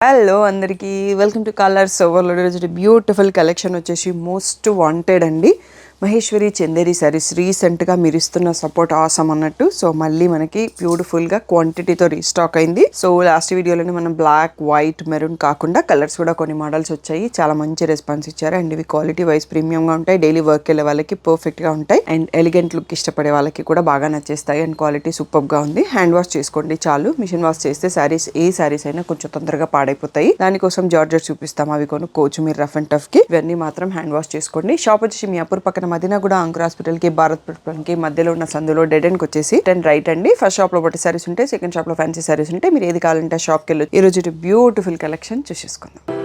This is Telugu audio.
హలో అందరికీ వెల్కమ్ టు కలర్స్ ఓవర్లోడ్. ఈరోజు బ్యూటిఫుల్ కలెక్షన్ వచ్చేసి మోస్ట్ వాంటెడ్ అండి. మహేశ్వరి చందేరి సారీస్ రీసెంట్గా మీరు ఇస్తున్న సపోర్ట్ ఆసమ్ అన్నట్టు. సో మళ్ళీ మనకి బ్యూటిఫుల్గా క్వాంటిటీతో రీస్టాక్ అయింది. సో లాస్ట్ వీడియోలోనే మనం బ్లాక్, వైట్, మెరూన్ కాకుండా కలర్స్ కూడా కొన్ని మోడల్స్ వచ్చాయి. చాలా మంచి రెస్పాన్స్ ఇచ్చారు అండ్ ఇవి క్వాలిటీ వైజ్ ప్రీమియంగా ఉంటాయి. డైలీ వర్క్ వెళ్ళే వాళ్ళకి పర్ఫెక్ట్గా ఉంటాయి అండ్ ఎలిగెంట్ లుక్ ఇష్టపడే వాళ్ళకి కూడా బాగా నచ్చేస్తాయి అండ్ క్వాలిటీ సూపర్గా ఉంది. హ్యాండ్ వాష్ చేసుకోండి చాలు. మిషన్ వాష్ చేస్తే ఏ సారీస్ అయినా కొంచెం తొందరగా పాడైపోతాయి. దానికోసం జార్జెట్ చూపిస్తాం, అవి కొనుక్కోవచ్చు మీరు రఫ్ అండ్ టఫ్ కి. ఇవన్నీ మాత్రం హ్యాండ్ వాష్ చేసుకోండి. షాప్ వచ్చేసి మియాపూర్ పక్కన మదీనాగూడ అంకుర్ హాస్పిటల్ కి, భారత్ పెట్రోల్ కి మధ్యలో ఉన్న సందులో డెడ్ ఎండ్ కి వచ్చేసి 10 రైట్ అండి. ఫస్ట్ షాప్ లో బట్టి సారీస్ ఉంటాయి, సెకండ్ షాప్ లో ఫ్యాన్సీ సారీస్ ఉంటాయి. మీరు ఏది కావాలంటే షాప్ కి వెళ్ళి ఈ రోజు బ్యూటిఫుల్ కలెక్షన్ చూసేసుకుందాం.